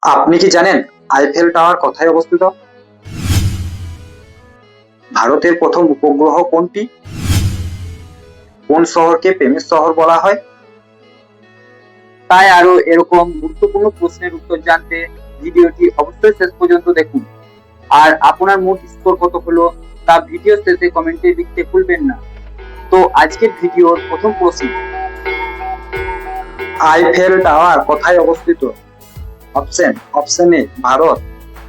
আপনি কি জানেন আইফেল টাওয়ার কোথায় অবস্থিত? ভারতের প্রথম উপগ্রহ কোনটি? কোন শহরকে প্রেমের শহর বলা হয়? তাই আরো এরকম গুরুত্বপূর্ণ প্রশ্নের উত্তর জানতে ভিডিওটি অবশ্যই শেষ পর্যন্ত দেখুন। আর আপনার মোট স্কোর কত হলো তা ভিডিও শেষে কমেন্টে লিখতে ভুলবেন না। তো আজকের ভিডিওর প্রথম প্রশ্ন, আইফেল টাওয়ার কোথায় অবস্থিত? Option A Bharat,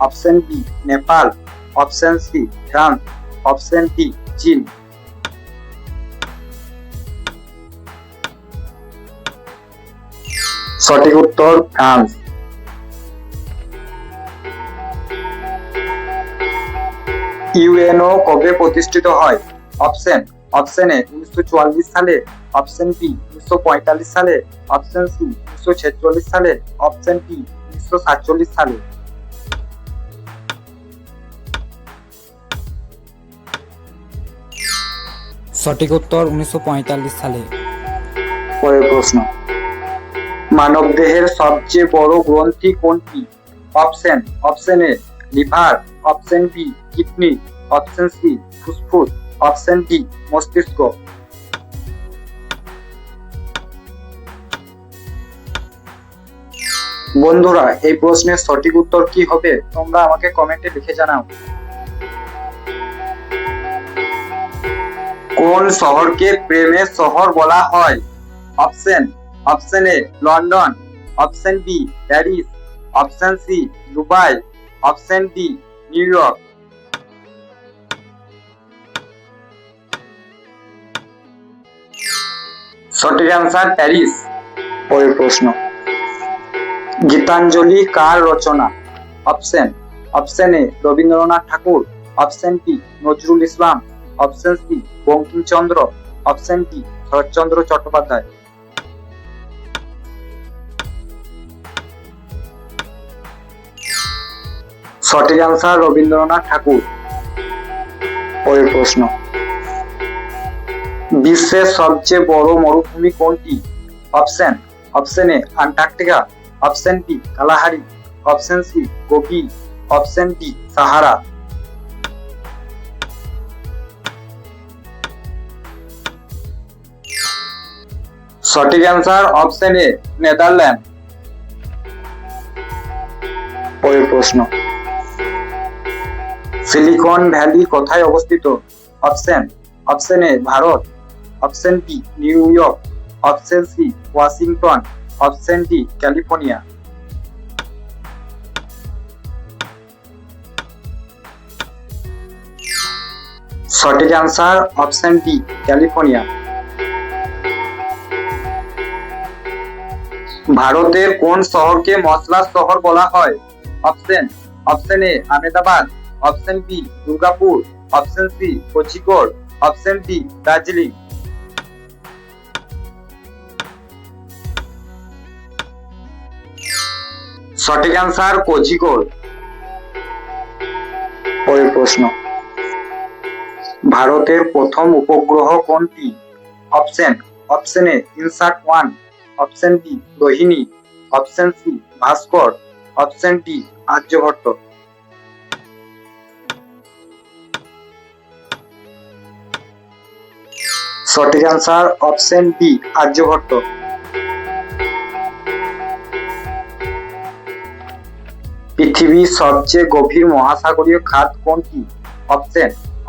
option B Nepal, option C France, option D চীন। সঠিক উত্তর ফ্রান্স। ইউএনও কবে প্রতিষ্ঠিত হয়? অপশন এ 1944 সালে, অপশন বি 1945 সালে, অপশন সি 1946 সালে, অপশন ডি 1947 সালে। সঠিক উত্তর 1945 সালে। পরের প্রশ্ন, মানবদেহের সবচেয়ে বড় গ্রন্থি কোনটি? Option A liver, option B kidney, option C ফুসফুস, অপশন ডি মস্তিষ্ক। বন্ধুরা, এই প্রশ্নের সঠিক উত্তর কি হবে তোমরা আমাকে কমেন্টে লিখে জানাও। কোন শহরকে প্রেমের শহর বলা হয়? Option A London, option B Paris, option C Dubai, option D New York. সঠিক অ্যান্সার প্যারিস। পরের প্রশ্ন, গীতাঞ্জলি কার রচনা? Option A Rabindranath Thakur, option B Nazrul Islam, option C Bankimchandra, option D Saratchandra Chattopadhyay. সঠিক অ্যান্সার রবীন্দ্রনাথ ঠাকুর। পরের প্রশ্ন, বিশ্বের সবচেয়ে বড় মরুভূমি কোনটি? Option A Antarctica, option B Kalahari, option C Gobi, option D Sahara. সঠিক অ্যান্সার অপশন এ নেদারল্যান্ড। পরের প্রশ্ন, সিলিকন ভ্যালি কোথায় অবস্থিত? Option A Bharat, option B New York, option C Washington, option D California. সঠিক অ্যান্সার অপশন ডি ক্যালিফোর্নিয়া। ভারতের কোন শহরকে মশলার শহর বলা হয়? Option A Ahmedabad, option B Durgapur, option C Kozhikode, option D Darjeeling. সঠিক অ্যান্সার কোঝিকোড। পরের প্রশ্ন, ভারতের প্রথম উপগ্রহ কোনটি? Option A INSAT 1, option B Rohini, option C Bhaskara, option D Aryabhata. সঠিক অ্যান্সার অপশন বি আর্যভট্ট। পৃথিবীর সবচেয়ে গভীর মহাসাগরীয় খাত কোনটি?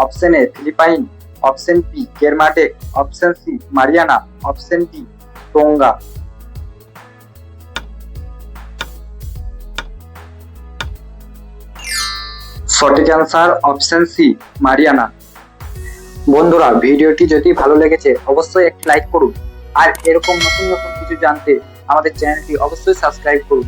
Option A Philippine, option B Kermadec, option C Mariana, option D Tonga. সঠিক অ্যান্সার অপশন সি মারিয়ানা। বন্ধুরা, ভিডিওটি যদি ভালো লেগেছে অবশ্যই একটি লাইক করুন। আর এরকম নতুন নতুন কিছু জানতে আমাদের চ্যানেলটি অবশ্যই সাবস্ক্রাইব করুন।